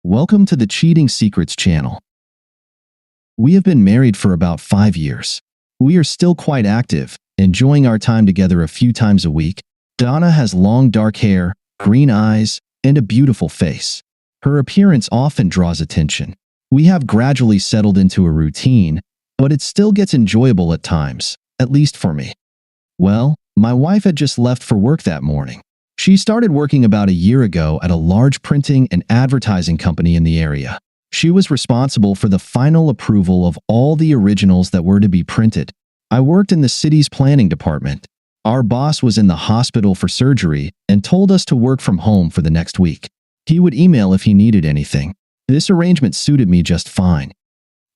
Welcome to the Cheating Secrets channel. We have been married for about 5 years. We are still quite active, enjoying our time together a few times a week. Donna has long dark hair, green eyes, and a beautiful face. Her appearance often draws attention. We have gradually settled into a routine, but it still gets enjoyable at times, at least for me. Well, my wife had just left for work that morning. She started working about a year ago at a large printing and advertising company in the area. She was responsible for the final approval of all the originals that were to be printed. I worked in the city's planning department. Our boss was in the hospital for surgery and told us to work from home for the next week. He would email if he needed anything. This arrangement suited me just fine.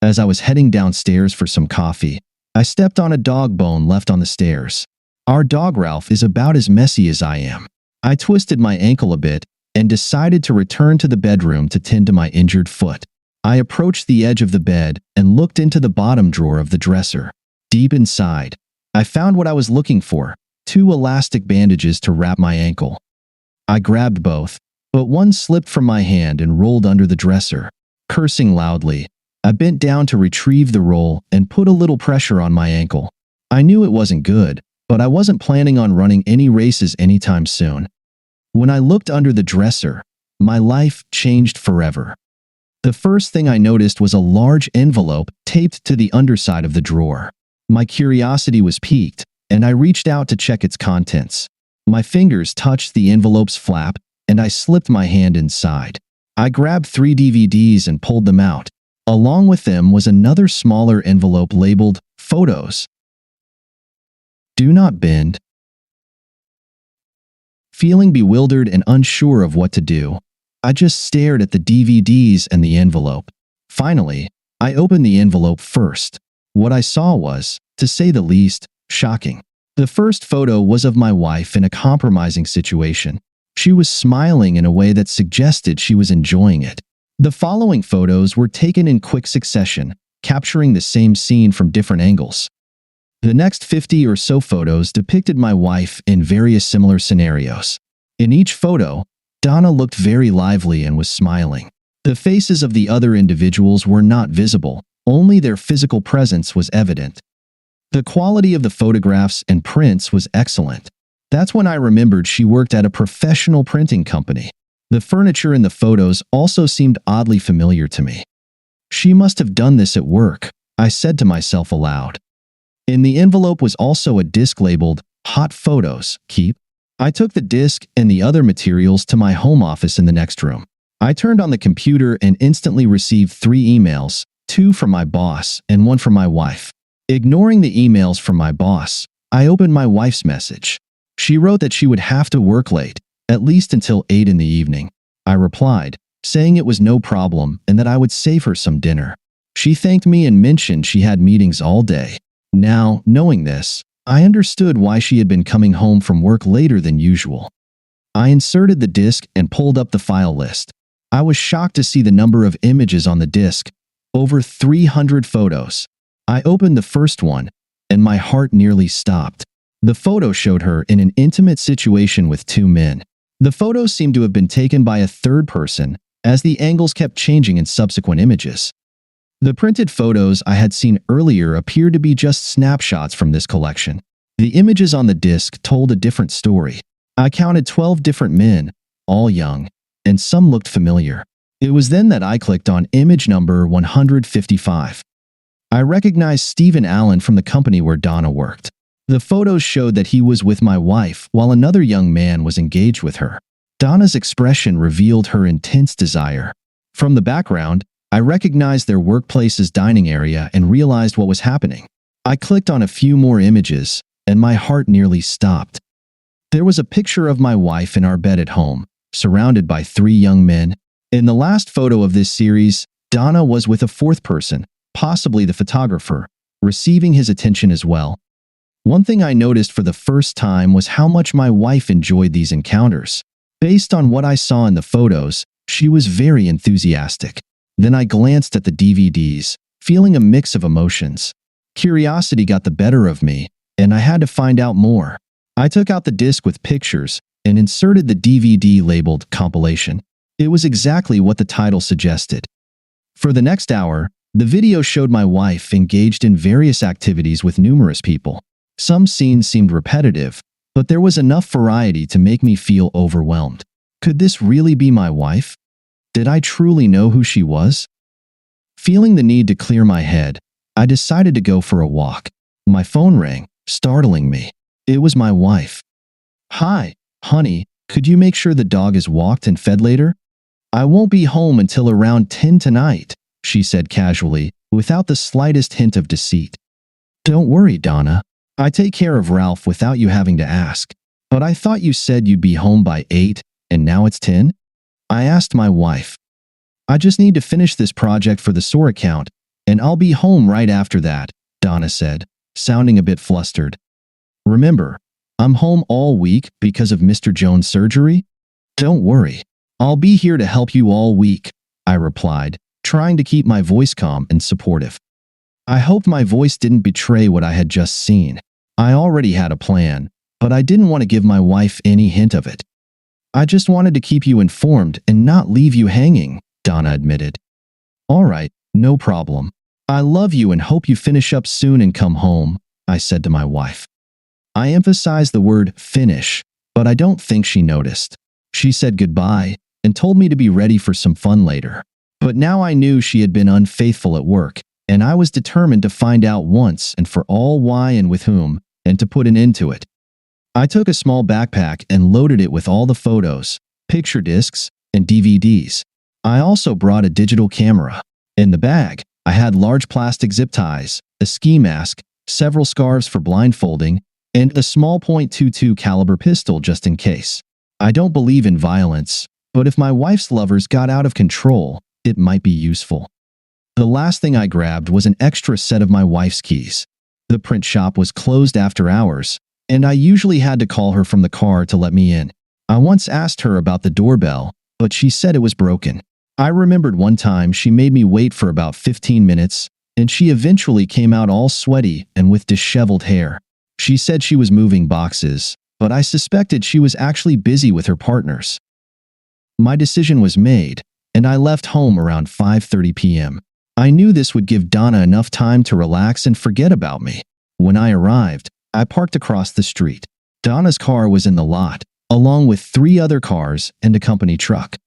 As I was heading downstairs for some coffee, I stepped on a dog bone left on the stairs. Our dog Ralph is about as messy as I am. I twisted my ankle a bit and decided to return to the bedroom to tend to my injured foot. I approached the edge of the bed and looked into the bottom drawer of the dresser. Deep inside, I found what I was looking for, 2 elastic bandages to wrap my ankle. I grabbed both, but one slipped from my hand and rolled under the dresser. Cursing loudly, I bent down to retrieve the roll and put a little pressure on my ankle. I knew it wasn't good, but I wasn't planning on running any races anytime soon. When I looked under the dresser, my life changed forever. The first thing I noticed was a large envelope taped to the underside of the drawer. My curiosity was piqued, and I reached out to check its contents. My fingers touched the envelope's flap, and I slipped my hand inside. I grabbed 3 DVDs and pulled them out. Along with them was another smaller envelope labeled Photos. Do not bend. Feeling bewildered and unsure of what to do, I just stared at the DVDs and the envelope. Finally, I opened the envelope first. What I saw was, to say the least, shocking. The first photo was of my wife in a compromising situation. She was smiling in a way that suggested she was enjoying it. The following photos were taken in quick succession, capturing the same scene from different angles. The next 50 or so photos depicted my wife in various similar scenarios. In each photo, Donna looked very lively and was smiling. The faces of the other individuals were not visible, only their physical presence was evident. The quality of the photographs and prints was excellent. That's when I remembered she worked at a professional printing company. The furniture in the photos also seemed oddly familiar to me. She must have done this at work, I said to myself aloud. In the envelope was also a disc labeled Hot Photos, Keep. I took the disc and the other materials to my home office in the next room. I turned on the computer and instantly received 3 emails, 2 from my boss and 1 from my wife. Ignoring the emails from my boss, I opened my wife's message. She wrote that she would have to work late, at least until 8 in the evening. I replied, saying it was no problem and that I would save her some dinner. She thanked me and mentioned she had meetings all day. Now, knowing this, I understood why she had been coming home from work later than usual. I inserted the disc and pulled up the file list. I was shocked to see the number of images on the disc, over 300 photos. I opened the first one, and my heart nearly stopped. The photo showed her in an intimate situation with 2 men. The photos seemed to have been taken by a third person, as the angles kept changing in subsequent images. The printed photos I had seen earlier appeared to be just snapshots from this collection. The images on the disc told a different story. I counted 12 different men, all young, and some looked familiar. It was then that I clicked on image number 155. I recognized Stephen Allen from the company where Donna worked. The photos showed that he was with my wife while another young man was engaged with her. Donna's expression revealed her intense desire. From the background, I recognized their workplace's dining area and realized what was happening. I clicked on a few more images, and my heart nearly stopped. There was a picture of my wife in our bed at home, surrounded by 3 young men. In the last photo of this series, Donna was with a 4th person, possibly the photographer, receiving his attention as well. One thing I noticed for the first time was how much my wife enjoyed these encounters. Based on what I saw in the photos, she was very enthusiastic. Then I glanced at the DVDs, feeling a mix of emotions. Curiosity got the better of me, and I had to find out more. I took out the disc with pictures and inserted the DVD labeled Compilation. It was exactly what the title suggested. For the next hour, the video showed my wife engaged in various activities with numerous people. Some scenes seemed repetitive, but there was enough variety to make me feel overwhelmed. Could this really be my wife? Did I truly know who she was? Feeling the need to clear my head, I decided to go for a walk. My phone rang, startling me. It was my wife. "Hi, honey, could you make sure the dog is walked and fed later? I won't be home until around 10 tonight," she said casually, without the slightest hint of deceit. "Don't worry, Donna. I take care of Ralph without you having to ask. But I thought you said you'd be home by 8, and now it's 10? I asked my wife. "I just need to finish this project for the SOAR account, and I'll be home right after that," Donna said, sounding a bit flustered. "Remember, I'm home all week because of Mr. Jones' surgery? Don't worry. I'll be here to help you all week," I replied, trying to keep my voice calm and supportive. I hoped my voice didn't betray what I had just seen. I already had a plan, but I didn't want to give my wife any hint of it. "I just wanted to keep you informed and not leave you hanging," Donna admitted. "All right, no problem. I love you and hope you finish up soon and come home," I said to my wife. I emphasized the word finish, but I don't think she noticed. She said goodbye and told me to be ready for some fun later. But now I knew she had been unfaithful at work, and I was determined to find out once and for all why and with whom, and to put an end to it. I took a small backpack and loaded it with all the photos, picture discs, and DVDs. I also brought a digital camera. In the bag, I had large plastic zip ties, a ski mask, several scarves for blindfolding, and a small .22 caliber pistol just in case. I don't believe in violence, but if my wife's lovers got out of control, it might be useful. The last thing I grabbed was an extra set of my wife's keys. The print shop was closed after hours, and I usually had to call her from the car to let me in. I once asked her about the doorbell, but she said it was broken. I remembered one time she made me wait for about 15 minutes, and she eventually came out all sweaty and with disheveled hair. She said she was moving boxes, but I suspected she was actually busy with her partners. My decision was made, and I left home around 5:30 p.m. I knew this would give Donna enough time to relax and forget about me. When I arrived, I parked across the street. Donna's car was in the lot, along with 3 other cars and a company truck.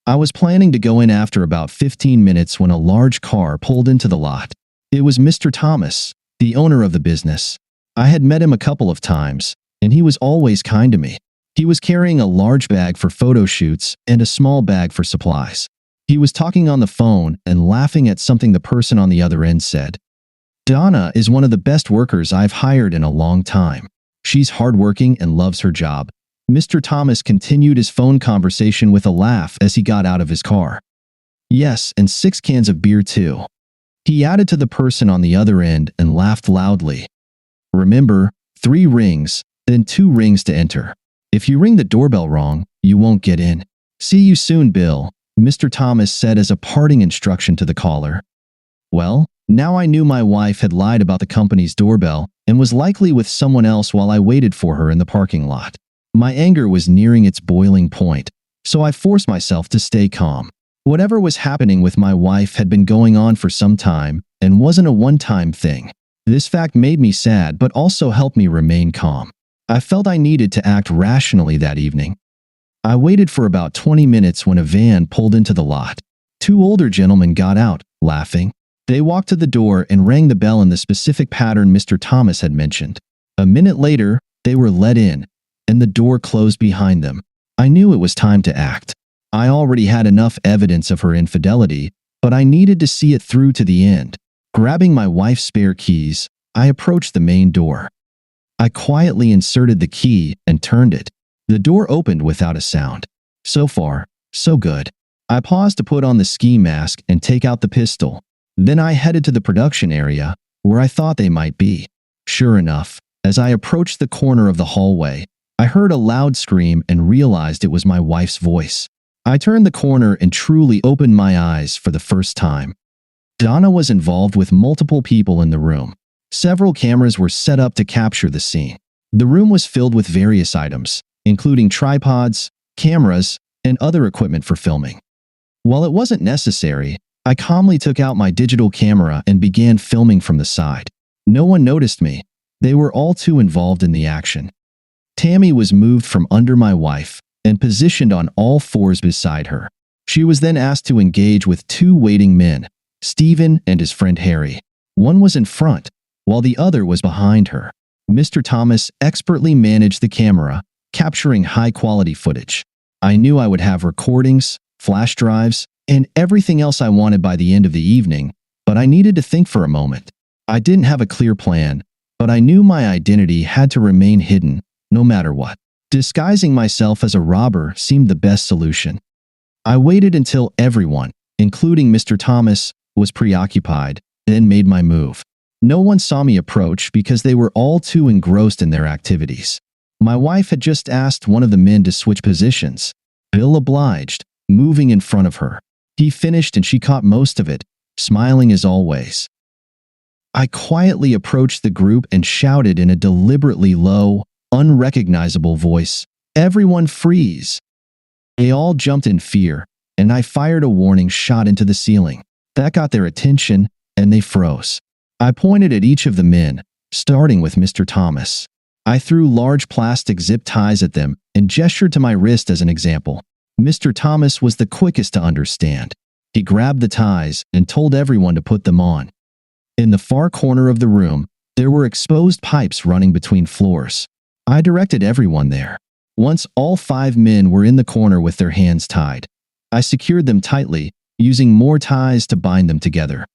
I was planning to go in after about 15 minutes when a large car pulled into the lot. It was Mr. Thomas, the owner of the business. I had met him a couple of times, and he was always kind to me. He was carrying a large bag for photo shoots and a small bag for supplies. He was talking on the phone and laughing at something the person on the other end said. "Donna is one of the best workers I've hired in a long time. She's hardworking and loves her job." Mr. Thomas continued his phone conversation with a laugh as he got out of his car. "Yes, and 6 cans of beer too," he added to the person on the other end and laughed loudly. "Remember, 3 rings, then 2 rings to enter. If you ring the doorbell wrong, you won't get in. See you soon, Bill," Mr. Thomas said as a parting instruction to the caller. Well, now I knew my wife had lied about the company's doorbell and was likely with someone else while I waited for her in the parking lot. My anger was nearing its boiling point, so I forced myself to stay calm. Whatever was happening with my wife had been going on for some time and wasn't a one-time thing. This fact made me sad but also helped me remain calm. I felt I needed to act rationally that evening. I waited for about 20 minutes when a van pulled into the lot. 2 older gentlemen got out, laughing. They walked to the door and rang the bell in the specific pattern Mr. Thomas had mentioned. A minute later, they were let in, and the door closed behind them. I knew it was time to act. I already had enough evidence of her infidelity, but I needed to see it through to the end. Grabbing my wife's spare keys, I approached the main door. I quietly inserted the key and turned it. The door opened without a sound. So far, so good. I paused to put on the ski mask and take out the pistol. Then I headed to the production area, where I thought they might be. Sure enough, as I approached the corner of the hallway, I heard a loud scream and realized it was my wife's voice. I turned the corner and truly opened my eyes for the first time. Donna was involved with multiple people in the room. Several cameras were set up to capture the scene. The room was filled with various items, including tripods, cameras, and other equipment for filming. While it wasn't necessary, I calmly took out my digital camera and began filming from the side. No one noticed me. They were all too involved in the action. Tammy was moved from under my wife and positioned on all fours beside her. She was then asked to engage with two waiting men, Stephen and his friend Harry. One was in front, while the other was behind her. Mr. Thomas expertly managed the camera, capturing high-quality footage. I knew I would have recordings, flash drives, and everything else I wanted by the end of the evening, but I needed to think for a moment. I didn't have a clear plan, but I knew my identity had to remain hidden, no matter what. Disguising myself as a robber seemed the best solution. I waited until everyone, including Mr. Thomas, was preoccupied, then made my move. No one saw me approach because they were all too engrossed in their activities. My wife had just asked one of the men to switch positions. Bill obliged, moving in front of her. He finished and she caught most of it, smiling as always. I quietly approached the group and shouted in a deliberately low, unrecognizable voice, "Everyone freeze!" They all jumped in fear, and I fired a warning shot into the ceiling. That got their attention, and they froze. I pointed at each of the men, starting with Mr. Thomas. I threw large plastic zip ties at them and gestured to my wrist as an example. Mr. Thomas was the quickest to understand. He grabbed the ties and told everyone to put them on. In the far corner of the room, there were exposed pipes running between floors. I directed everyone there. Once all 5 men were in the corner with their hands tied, I secured them tightly, using more ties to bind them together.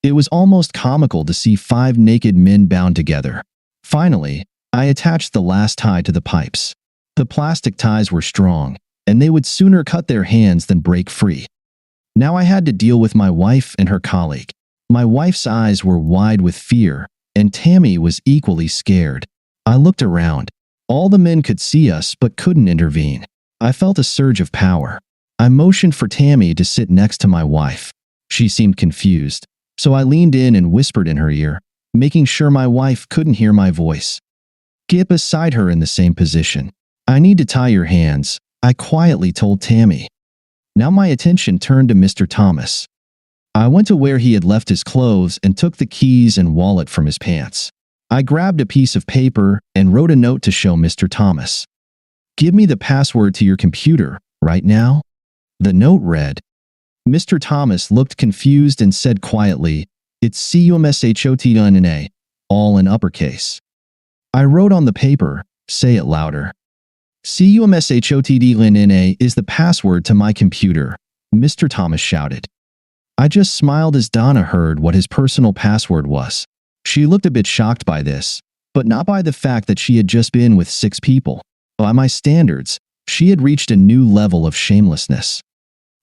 It was almost comical to see 5 naked men bound together. Finally, I attached the last tie to the pipes. The plastic ties were strong, and they would sooner cut their hands than break free. Now I had to deal with my wife and her colleague. My wife's eyes were wide with fear, and Tammy was equally scared. I looked around. All the men could see us but couldn't intervene. I felt a surge of power. I motioned for Tammy to sit next to my wife. She seemed confused, so I leaned in and whispered in her ear, making sure my wife couldn't hear my voice. "Get beside her in the same position. I need to tie your hands," I quietly told Tammy. Now my attention turned to Mr. Thomas. I went to where he had left his clothes and took the keys and wallet from his pants. I grabbed a piece of paper and wrote a note to show Mr. Thomas. "Give me the password to your computer, right now." The note read. Mr. Thomas looked confused and said quietly, "It's CUMSHOTNNA, all in uppercase." I wrote on the paper, "Say it louder." "CUMSHOTDNNA is the password to my computer," Mr. Thomas shouted. I just smiled as Donna heard what his personal password was. She looked a bit shocked by this, but not by the fact that she had just been with 6 people. By my standards, she had reached a new level of shamelessness.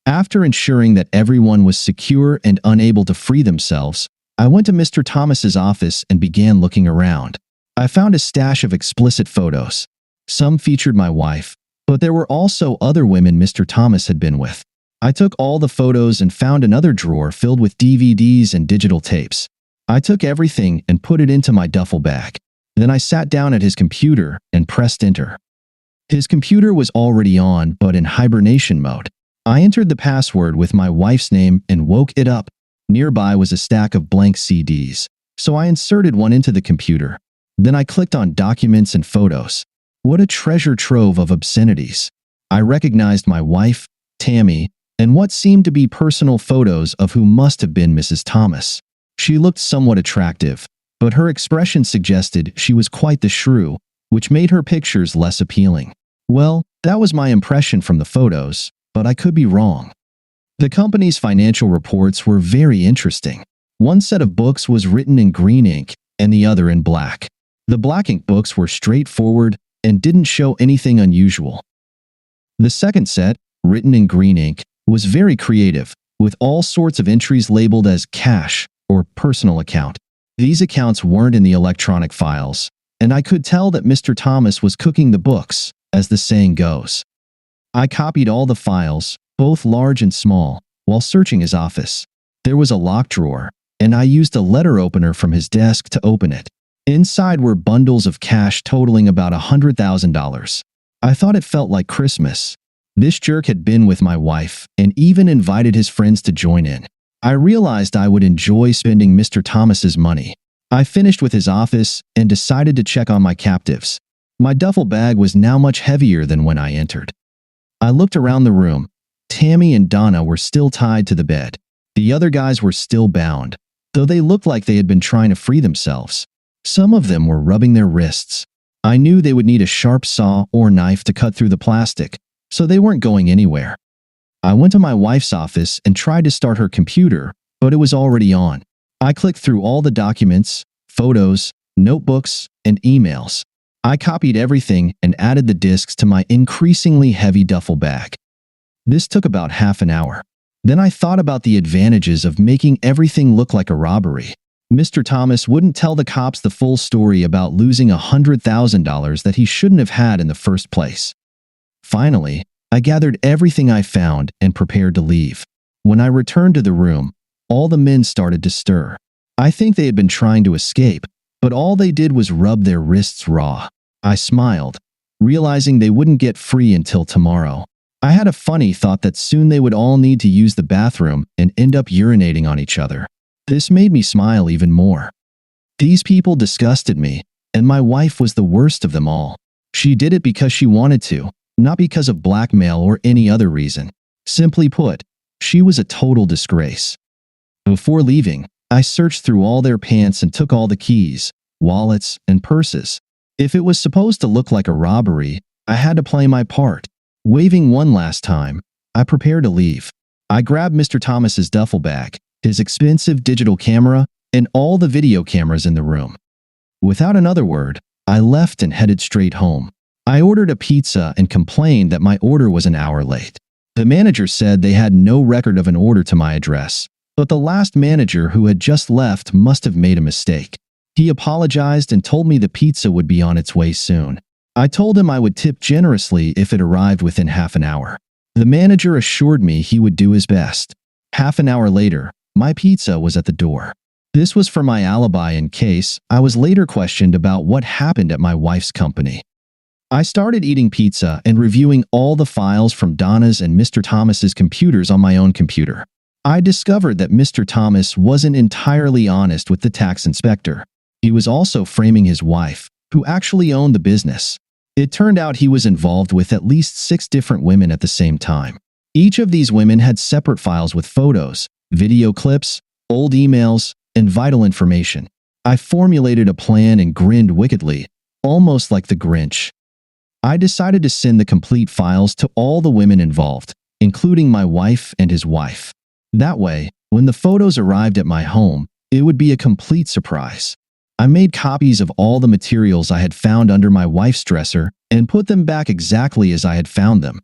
After ensuring that everyone was secure and unable to free themselves, I went to Mr. Thomas's office and began looking around. I found a stash of explicit photos. Some featured my wife, but there were also other women Mr. Thomas had been with. I took all the photos and found another drawer filled with DVDs and digital tapes. I took everything and put it into my duffel bag. Then I sat down at his computer and pressed enter. His computer was already on, but in hibernation mode. I entered the password with my wife's name and woke it up. Nearby was a stack of blank CDs, so I inserted one into the computer. Then I clicked on documents and photos. What a treasure trove of obscenities. I recognized my wife, Tammy, and what seemed to be personal photos of who must have been Mrs. Thomas. She looked somewhat attractive, but her expression suggested she was quite the shrew, which made her pictures less appealing. Well, that was my impression from the photos, but I could be wrong. The company's financial reports were very interesting. One set of books was written in green ink and the other in black. The black ink books were straightforward and didn't show anything unusual. The second set, written in green ink, was very creative, with all sorts of entries labeled as cash or personal account. These accounts weren't in the electronic files, and I could tell that Mr. Thomas was cooking the books, as the saying goes. I copied all the files, both large and small, while searching his office. There was a locked drawer, and I used a letter opener from his desk to open it. Inside were bundles of cash totaling about $100,000. I thought it felt like Christmas. This jerk had been with my wife and even invited his friends to join in. I realized I would enjoy spending Mr. Thomas's money. I finished with his office and decided to check on my captives. My duffel bag was now much heavier than when I entered. I looked around the room. Tammy and Donna were still tied to the bed. The other guys were still bound, though they looked like they had been trying to free themselves. Some of them were rubbing their wrists. I knew they would need a sharp saw or knife to cut through the plastic, so they weren't going anywhere. I went to my wife's office and tried to start her computer, but it was already on. I clicked through all the documents, photos, notebooks, and emails. I copied everything and added the disks to my increasingly heavy duffel bag. This took about half an hour. Then I thought about the advantages of making everything look like a robbery. Mr. Thomas wouldn't tell the cops the full story about losing $100,000 that he shouldn't have had in the first place. Finally, I gathered everything I found and prepared to leave. When I returned to the room, all the men started to stir. I think they had been trying to escape, but all they did was rub their wrists raw. I smiled, realizing they wouldn't get free until tomorrow. I had a funny thought that soon they would all need to use the bathroom and end up urinating on each other. This made me smile even more. These people disgusted me, and my wife was the worst of them all. She did it because she wanted to, not because of blackmail or any other reason. Simply put, she was a total disgrace. Before leaving, I searched through all their pants and took all the keys, wallets, and purses. If it was supposed to look like a robbery, I had to play my part. Waving one last time, I prepared to leave. I grabbed Mr. Thomas's duffel bag, his expensive digital camera, and all the video cameras in the room. Without another word, I left and headed straight home. I ordered a pizza and complained that my order was an hour late. The manager said they had no record of an order to my address, but the last manager who had just left must have made a mistake. He apologized and told me the pizza would be on its way soon. I told him I would tip generously if it arrived within half an hour. The manager assured me he would do his best. Half an hour later, my pizza was at the door. This was for my alibi in case I was later questioned about what happened at my wife's company. I started eating pizza and reviewing all the files from Donna's and Mr. Thomas's computers on my own computer. I discovered that Mr. Thomas wasn't entirely honest with the tax inspector. He was also framing his wife, who actually owned the business. It turned out he was involved with at least 6 different women at the same time. Each of these women had separate files with photos, video clips, old emails, and vital information. I formulated a plan and grinned wickedly, almost like the Grinch. I decided to send the complete files to all the women involved, including my wife and his wife. That way, when the photos arrived at my home, it would be a complete surprise. I made copies of all the materials I had found under my wife's dresser and put them back exactly as I had found them.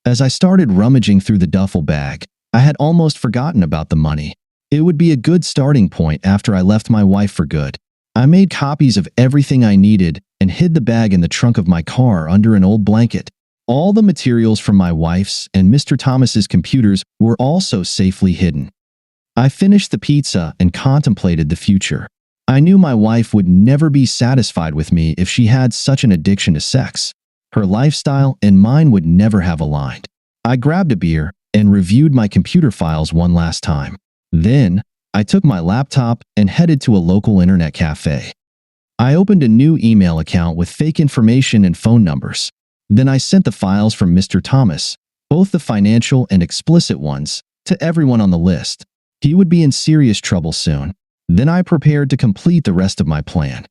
As I started rummaging through the duffel bag, I had almost forgotten about the money. It would be a good starting point after I left my wife for good. I made copies of everything I needed and hid the bag in the trunk of my car under an old blanket. All the materials from my wife's and Mr. Thomas's computers were also safely hidden. I finished the pizza and contemplated the future. I knew my wife would never be satisfied with me if she had such an addiction to sex. Her lifestyle and mine would never have aligned. I grabbed a beer and reviewed my computer files one last time. Then, I took my laptop and headed to a local internet cafe. I opened a new email account with fake information and phone numbers. Then I sent the files from Mr. Thomas, both the financial and explicit ones, to everyone on the list. He would be in serious trouble soon. Then I prepared to complete the rest of my plan.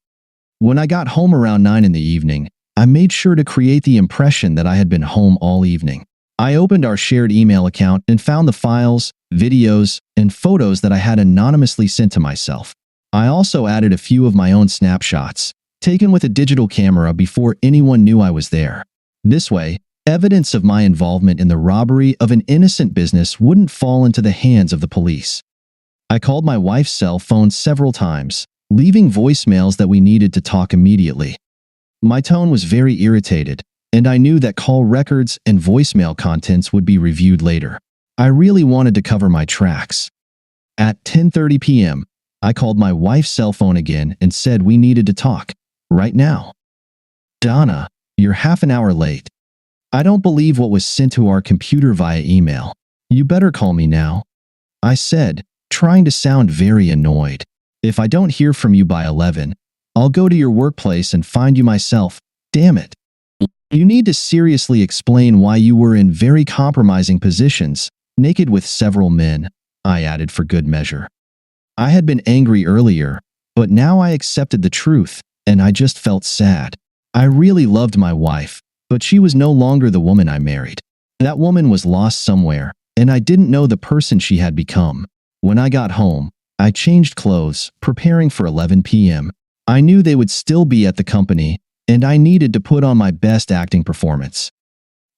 When I got home around 9 in the evening, I made sure to create the impression that I had been home all evening. I opened our shared email account and found the files, videos, and photos that I had anonymously sent to myself. I also added a few of my own snapshots, taken with a digital camera before anyone knew I was there. This way, evidence of my involvement in the robbery of an innocent business wouldn't fall into the hands of the police. I called my wife's cell phone several times, leaving voicemails that we needed to talk immediately. My tone was very irritated, and I knew that call records and voicemail contents would be reviewed later. I really wanted to cover my tracks. At 10:30 p.m., I called my wife's cell phone again and said we needed to talk, right now. "Donna, you're half an hour late." I don't believe what was sent to our computer via email. You better call me now," I said, trying to sound very annoyed. "If I don't hear from you by 11, I'll go to your workplace and find you myself. Damn it. You need to seriously explain why you were in very compromising positions, naked with several men," I added for good measure. I had been angry earlier, but now I accepted the truth, and I just felt sad. I really loved my wife, but she was no longer the woman I married. That woman was lost somewhere, and I didn't know the person she had become. When I got home, I changed clothes, preparing for 11 p.m. I knew they would still be at the company, and I needed to put on my best acting performance.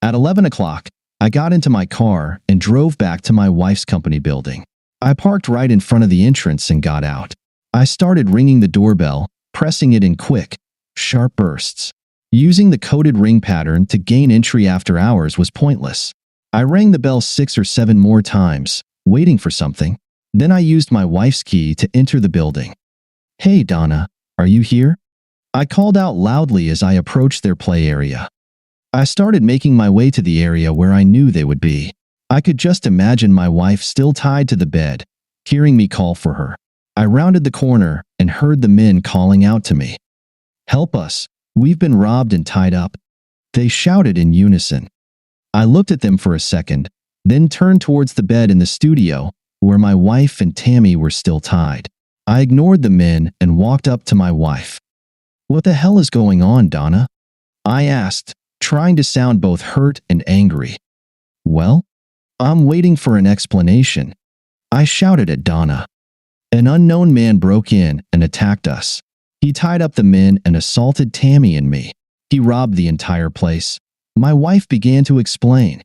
At 11 o'clock, I got into my car and drove back to my wife's company building. I parked right in front of the entrance and got out. I started ringing the doorbell, pressing it in quick, sharp bursts. Using the coded ring pattern to gain entry after hours was pointless. I rang the bell 6 or 7 more times, waiting for something. Then I used my wife's key to enter the building. "Hey, Donna, are you here?" I called out loudly as I approached their play area. I started making my way to the area where I knew they would be. I could just imagine my wife still tied to the bed, hearing me call for her. I rounded the corner and heard the men calling out to me. "Help us, we've been robbed and tied up," they shouted in unison. I looked at them for a second, then turned towards the bed in the studio, where my wife and Tammy were still tied. I ignored the men and walked up to my wife. "What the hell is going on, Donna?" I asked, trying to sound both hurt and angry. "Well, I'm waiting for an explanation," I shouted at Donna. "An unknown man broke in and attacked us. He tied up the men and assaulted Tammy and me. He robbed the entire place," my wife began to explain.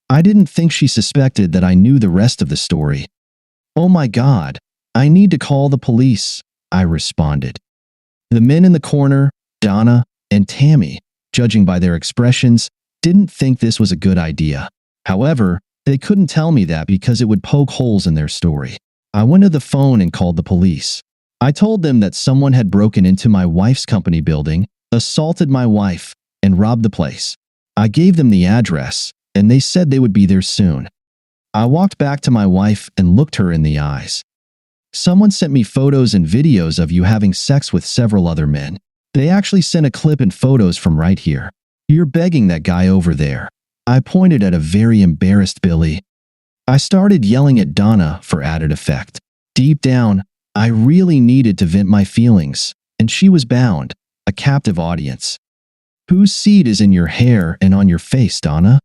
I didn't think she suspected that I knew the rest of the story. "Oh my God, I need to call the police," I responded. The men in the corner, Donna and Tammy, judging by their expressions, didn't think this was a good idea. However, they couldn't tell me that because it would poke holes in their story. I went to the phone and called the police. I told them that someone had broken into my wife's company building, assaulted my wife, and robbed the place. I gave them the address, and they said they would be there soon. I walked back to my wife and looked her in the eyes. "Someone sent me photos and videos of you having sex with several other men. They actually sent a clip and photos from right here. You're begging that guy over there." I pointed at a very embarrassed Billy. I started yelling at Donna for added effect. Deep down, I really needed to vent my feelings, and she was bound, a captive audience. "Whose seed is in your hair and on your face, Donna?"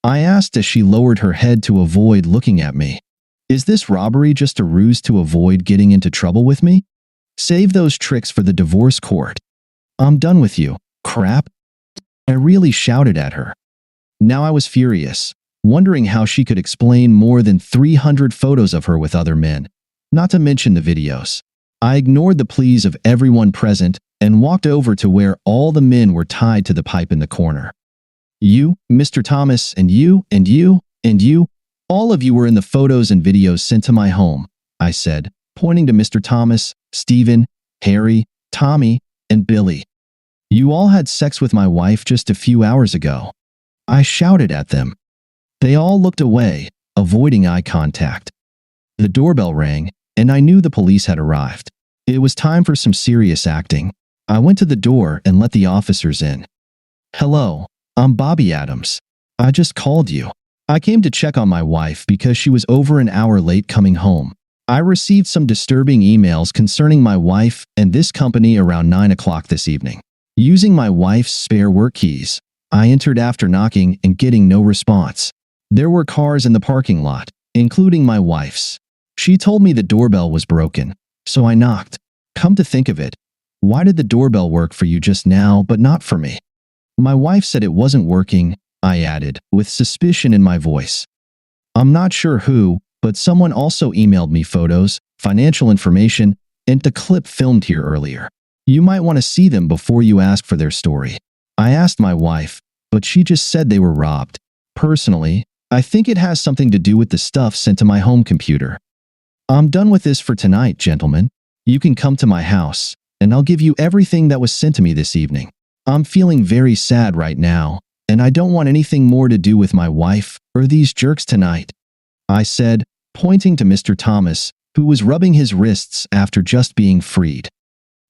I asked as she lowered her head to avoid looking at me. "Is this robbery just a ruse to avoid getting into trouble with me? Save those tricks for the divorce court. I'm done with you, crap." I really shouted at her. Now I was furious, wondering how she could explain more than 300 photos of her with other men, not to mention the videos. I ignored the pleas of everyone present and walked over to where all the men were tied to the pipe in the corner. "You, Mr. Thomas, and you, and you, and you, all of you were in the photos and videos sent to my home," I said, pointing to Mr. Thomas, Stephen, Harry, Tommy, and Billy. "You all had sex with my wife just a few hours ago," I shouted at them. They all looked away, avoiding eye contact. The doorbell rang, and I knew the police had arrived. It was time for some serious acting. I went to the door and let the officers in. "Hello, I'm Bobby Adams. I just called you. I came to check on my wife because she was over an hour late coming home. I received some disturbing emails concerning my wife and this company around 9 o'clock this evening. Using my wife's spare work keys, I entered after knocking and getting no response. There were cars in the parking lot, including my wife's. She told me the doorbell was broken, so I knocked. Come to think of it, why did the doorbell work for you just now but not for me?" "My wife said it wasn't working," I added, with suspicion in my voice. "I'm not sure who, but someone also emailed me photos, financial information, and the clip filmed here earlier. You might want to see them before you ask for their story." I asked my wife, but she just said they were robbed. Personally, I think it has something to do with the stuff sent to my home computer. "I'm done with this for tonight, gentlemen. You can come to my house, and I'll give you everything that was sent to me this evening. I'm feeling very sad right now, and I don't want anything more to do with my wife or these jerks tonight," I said, pointing to Mr. Thomas, who was rubbing his wrists after just being freed.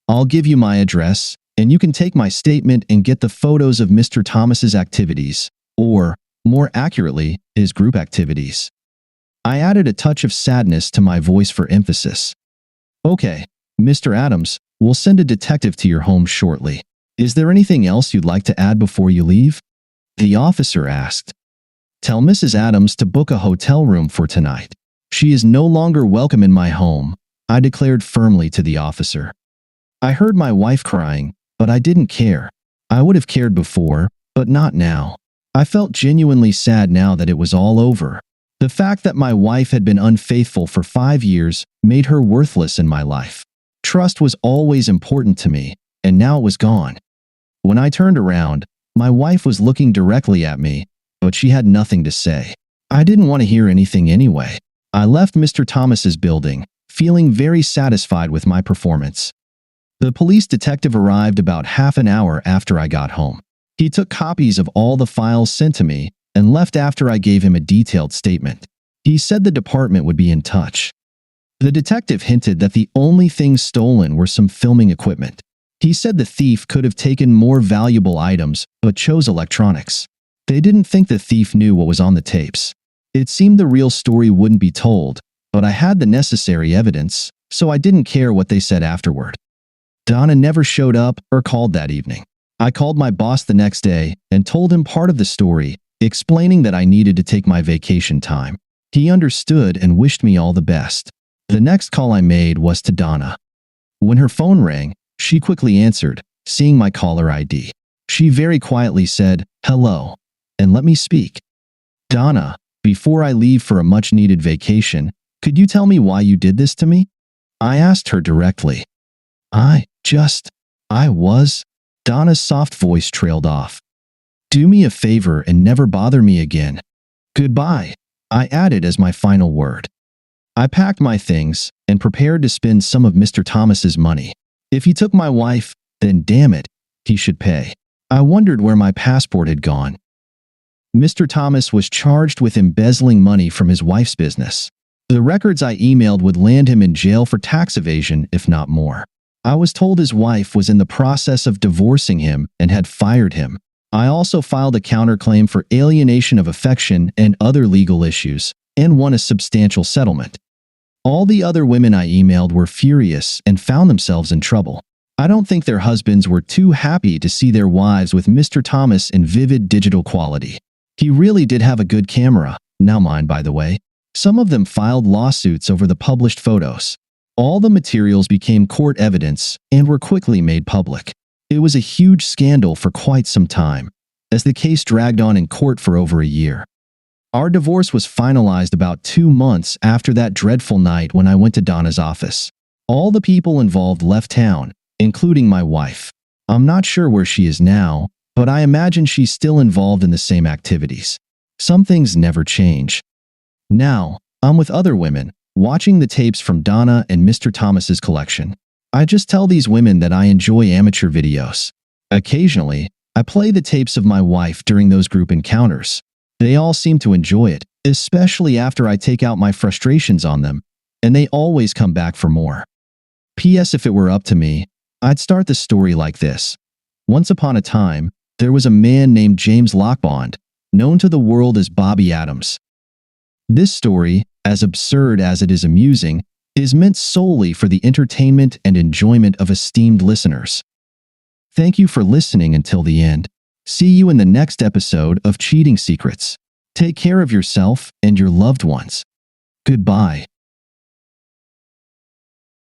"I'll give you my address, and you can take my statement and get the photos of Mr. Thomas's activities, or, more accurately, his group activities." I added a touch of sadness to my voice for emphasis. "Okay, Mr. Adams, we'll send a detective to your home shortly. Is there anything else you'd like to add before you leave?" the officer asked. "Tell Mrs. Adams to book a hotel room for tonight. She is no longer welcome in my home," I declared firmly to the officer. I heard my wife crying, but I didn't care. I would have cared before, but not now. I felt genuinely sad now that it was all over. The fact that my wife had been unfaithful for 5 years made her worthless in my life. Trust was always important to me, and now it was gone. When I turned around, my wife was looking directly at me, but she had nothing to say. I didn't want to hear anything anyway. I left Mr. Thomas's building, feeling very satisfied with my performance. The police detective arrived about half an hour after I got home. He took copies of all the files sent to me and left after I gave him a detailed statement. He said the department would be in touch. The detective hinted that the only things stolen were some filming equipment. He said the thief could have taken more valuable items but chose electronics. They didn't think the thief knew what was on the tapes. It seemed the real story wouldn't be told, but I had the necessary evidence, so I didn't care what they said afterward. Donna never showed up or called that evening. I called my boss the next day and told him part of the story, explaining that I needed to take my vacation time. He understood and wished me all the best. The next call I made was to Donna. When her phone rang, she quickly answered, seeing my caller ID. She very quietly said, "Hello," and let me speak. "Donna, before I leave for a much-needed vacation, could you tell me why you did this to me?" I asked her directly. I was. Donna's soft voice trailed off. "Do me a favor and never bother me again. Goodbye," I added as my final word. I packed my things and prepared to spend some of Mr. Thomas's money. If he took my wife, then damn it, he should pay. I wondered where my passport had gone. Mr. Thomas was charged with embezzling money from his wife's business. The records I emailed would land him in jail for tax evasion, if not more. I was told his wife was in the process of divorcing him and had fired him. I also filed a counterclaim for alienation of affection and other legal issues, and won a substantial settlement. All the other women I emailed were furious and found themselves in trouble. I don't think their husbands were too happy to see their wives with Mr. Thomas in vivid digital quality. He really did have a good camera, now mine by the way. Some of them filed lawsuits over the published photos. All the materials became court evidence and were quickly made public. It was a huge scandal for quite some time, as the case dragged on in court for over a year. Our divorce was finalized about 2 months after that dreadful night when I went to Donna's office. All the people involved left town, including my wife. I'm not sure where she is now, but I imagine she's still involved in the same activities. Some things never change. Now, I'm with other women, watching the tapes from Donna and Mr. Thomas's collection. I just tell these women that I enjoy amateur videos. Occasionally, I play the tapes of my wife during those group encounters. They all seem to enjoy it, especially after I take out my frustrations on them, and they always come back for more. P.S. If it were up to me, I'd start the story like this. Once upon a time, there was a man named James Lockbond, known to the world as Bobby Adams. This story, as absurd as it is amusing, is meant solely for the entertainment and enjoyment of esteemed listeners. Thank you for listening until the end. See you in the next episode of Cheating Secrets. Take care of yourself and your loved ones. Goodbye.